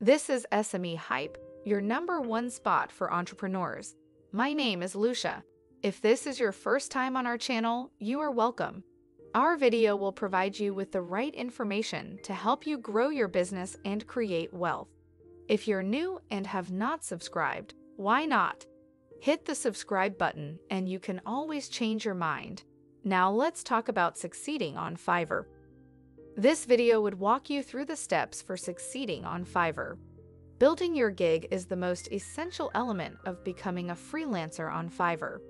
This is SME Hype, your number one spot for entrepreneurs. My name is Lucia. If this is your first time on our channel, you are welcome. Our video will provide you with the right information to help you grow your business and create wealth. If you're new and have not subscribed, why not? Hit the subscribe button and you can always change your mind. Now let's talk about succeeding on Fiverr. This video would walk you through the steps for succeeding on Fiverr. Building your gig is the most essential element of becoming a freelancer on Fiverr.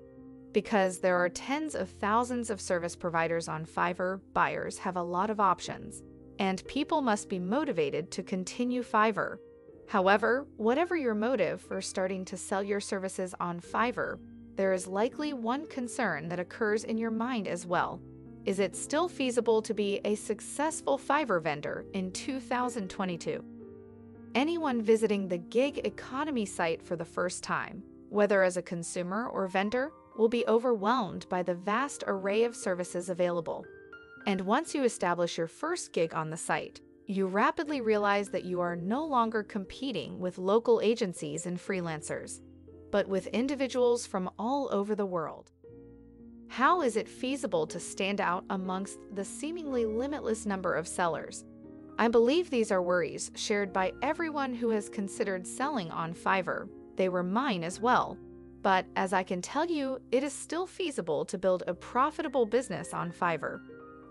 Because there are tens of thousands of service providers on Fiverr, buyers have a lot of options, and people must be motivated to continue Fiverr. However, whatever your motive for starting to sell your services on Fiverr, there is likely one concern that occurs in your mind as well. Is it still feasible to be a successful Fiverr vendor in 2022? Anyone visiting the gig economy site for the first time, whether as a consumer or vendor, will be overwhelmed by the vast array of services available. And once you establish your first gig on the site, you rapidly realize that you are no longer competing with local agencies and freelancers, but with individuals from all over the world. How is it feasible to stand out amongst the seemingly limitless number of sellers? I believe these are worries shared by everyone who has considered selling on Fiverr. They were mine as well. But as I can tell you, it is still feasible to build a profitable business on Fiverr.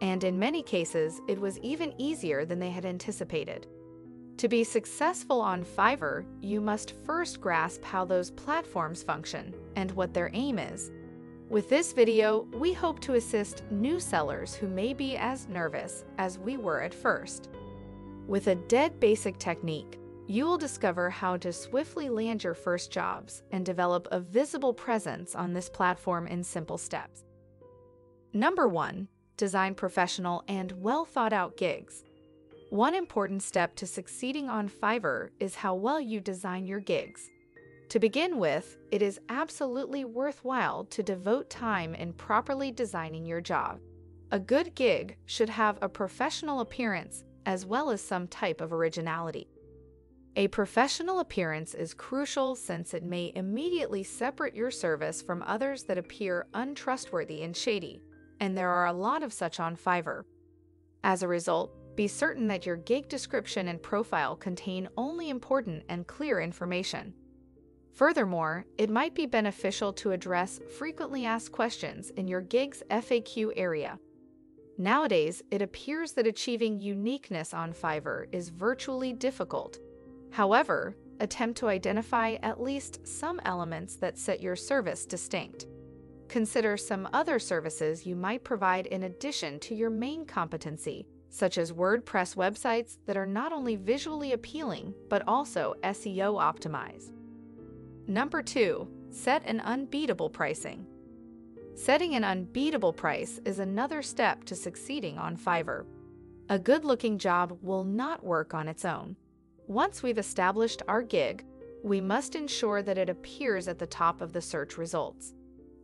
And in many cases, it was even easier than they had anticipated. To be successful on Fiverr, you must first grasp how those platforms function and what their aim is. With this video, we hope to assist new sellers who may be as nervous as we were at first. With a dead basic technique, you will discover how to swiftly land your first jobs and develop a visible presence on this platform in simple steps. Number 1. Design professional and well-thought-out gigs. One important step to succeeding on Fiverr is how well you design your gigs. To begin with, it is absolutely worthwhile to devote time in properly designing your job. A good gig should have a professional appearance as well as some type of originality. A professional appearance is crucial since it may immediately separate your service from others that appear untrustworthy and shady, and there are a lot of such on Fiverr. As a result, be certain that your gig description and profile contain only important and clear information. Furthermore, it might be beneficial to address frequently asked questions in your gig's FAQ area. Nowadays, it appears that achieving uniqueness on Fiverr is virtually difficult. However, attempt to identify at least some elements that set your service distinct. Consider some other services you might provide in addition to your main competency, such as WordPress websites that are not only visually appealing but also SEO optimized. Number 2. Set an unbeatable pricing. Setting an unbeatable price is another step to succeeding on Fiverr. A good-looking job will not work on its own. Once we've established our gig, we must ensure that it appears at the top of the search results.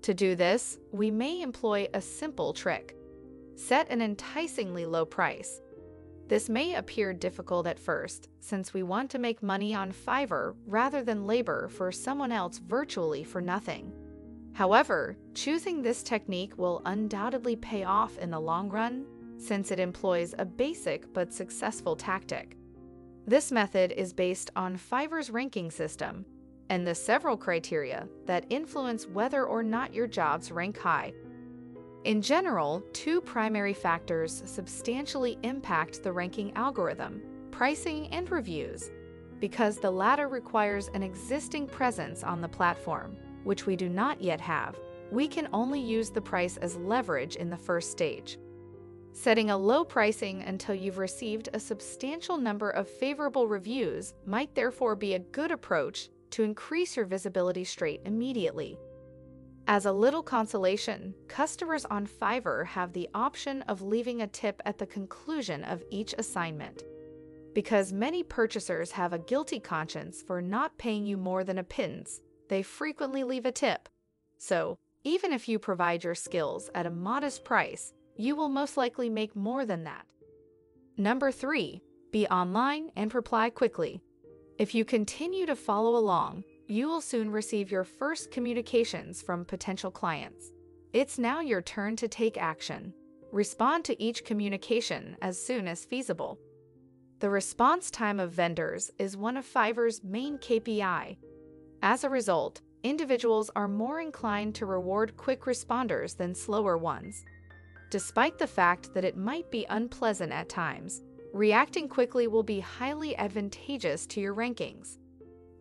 To do this, we may employ a simple trick. Set an enticingly low price. This may appear difficult at first, since we want to make money on Fiverr rather than labor for someone else virtually for nothing. However, choosing this technique will undoubtedly pay off in the long run, since it employs a basic but successful tactic. This method is based on Fiverr's ranking system and the several criteria that influence whether or not your jobs rank high. In general, two primary factors substantially impact the ranking algorithm: pricing and reviews. Because the latter requires an existing presence on the platform, which we do not yet have, we can only use the price as leverage in the first stage. Setting a low pricing until you've received a substantial number of favorable reviews might therefore be a good approach to increase your visibility straight immediately. As a little consolation, customers on Fiverr have the option of leaving a tip at the conclusion of each assignment. Because many purchasers have a guilty conscience for not paying you more than a pittance, they frequently leave a tip. So, even if you provide your skills at a modest price, you will most likely make more than that. Number 3. Be online and reply quickly. If you continue to follow along, you will soon receive your first communications from potential clients. It's now your turn to take action. Respond to each communication as soon as feasible. The response time of vendors is one of Fiverr's main KPI. As a result, individuals are more inclined to reward quick responders than slower ones. Despite the fact that it might be unpleasant at times, reacting quickly will be highly advantageous to your rankings.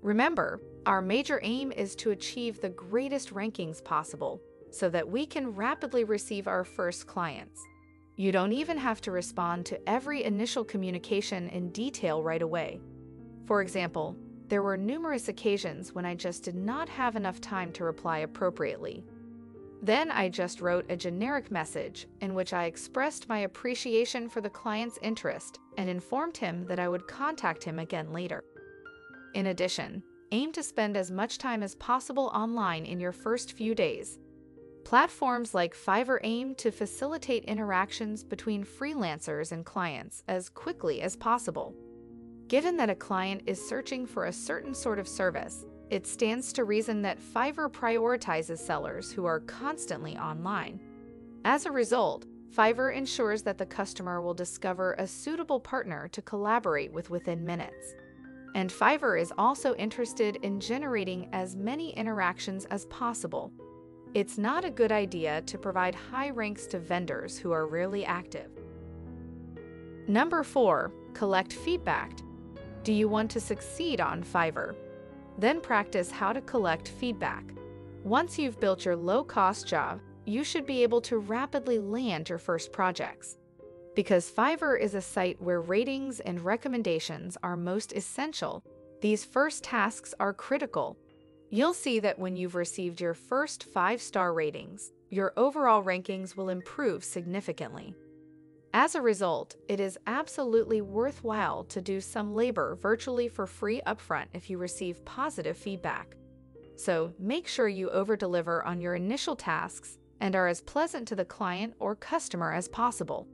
Remember, our major aim is to achieve the greatest rankings possible so that we can rapidly receive our first clients. You don't even have to respond to every initial communication in detail right away. For example, there were numerous occasions when I just did not have enough time to reply appropriately. Then I just wrote a generic message in which I expressed my appreciation for the client's interest and informed him that I would contact him again later. In addition, aim to spend as much time as possible online in your first few days. Platforms like Fiverr aim to facilitate interactions between freelancers and clients as quickly as possible. Given that a client is searching for a certain sort of service, it stands to reason that Fiverr prioritizes sellers who are constantly online. As a result, Fiverr ensures that the customer will discover a suitable partner to collaborate with within minutes. And Fiverr is also interested in generating as many interactions as possible. It's not a good idea to provide high ranks to vendors who are rarely active. Number 4, collect feedback. Do you want to succeed on Fiverr? Then practice how to collect feedback. Once you've built your low-cost job, you should be able to rapidly land your first projects. Because Fiverr is a site where ratings and recommendations are most essential, these first tasks are critical. You'll see that when you've received your first 5-star ratings, your overall rankings will improve significantly. As a result, it is absolutely worthwhile to do some labor virtually for free upfront if you receive positive feedback. So make sure you over-deliver on your initial tasks and are as pleasant to the client or customer as possible.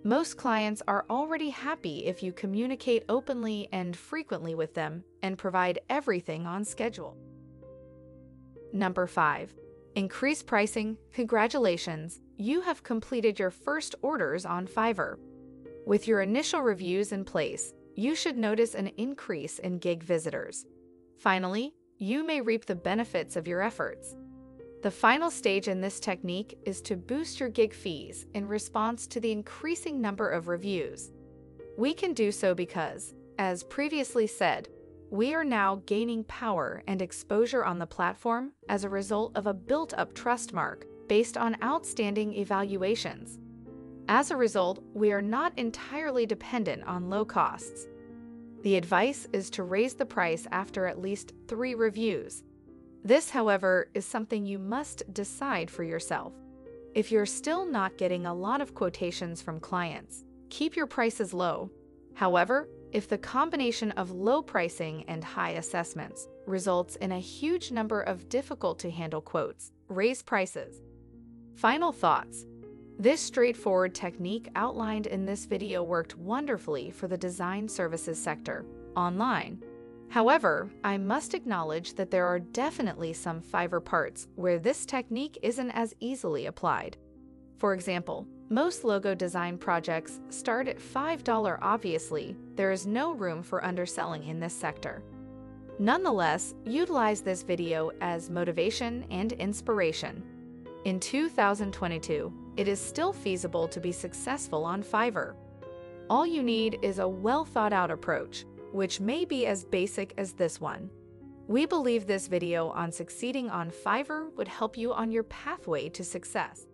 Most clients are already happy if you communicate openly and frequently with them and provide everything on schedule. Number 5. Increase pricing. Congratulations, you have completed your first orders on Fiverr. With your initial reviews in place, you should notice an increase in gig visitors. Finally, you may reap the benefits of your efforts. The final stage in this technique is to boost your gig fees in response to the increasing number of reviews. We can do so because, as previously said, we are now gaining power and exposure on the platform as a result of a built-up trust mark based on outstanding evaluations. As a result, we are not entirely dependent on low costs. The advice is to raise the price after at least 3 reviews. This, however, is something you must decide for yourself. If you're still not getting a lot of quotations from clients, keep your prices low. However, if the combination of low pricing and high assessments results in a huge number of difficult-to-handle quotes, raise prices. Final thoughts. This straightforward technique outlined in this video worked wonderfully for the design services sector, online. However, I must acknowledge that there are definitely some Fiverr parts where this technique isn't as easily applied. For example, most logo design projects start at $5. Obviously, there is no room for underselling in this sector. Nonetheless, utilize this video as motivation and inspiration. In 2022, it is still feasible to be successful on Fiverr. All you need is a well-thought-out approach, which may be as basic as this one. We believe this video on succeeding on Fiverr would help you on your pathway to success.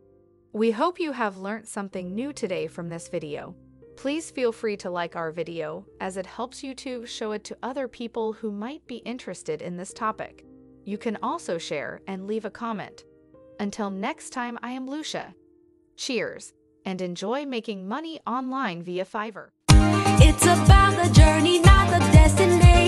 We hope you have learned something new today from this video. Please feel free to like our video, as it helps YouTube show it to other people who might be interested in this topic. You can also share and leave a comment. Until next time, I am Lucia. Cheers, and enjoy making money online via Fiverr. It's about the journey, not the destination.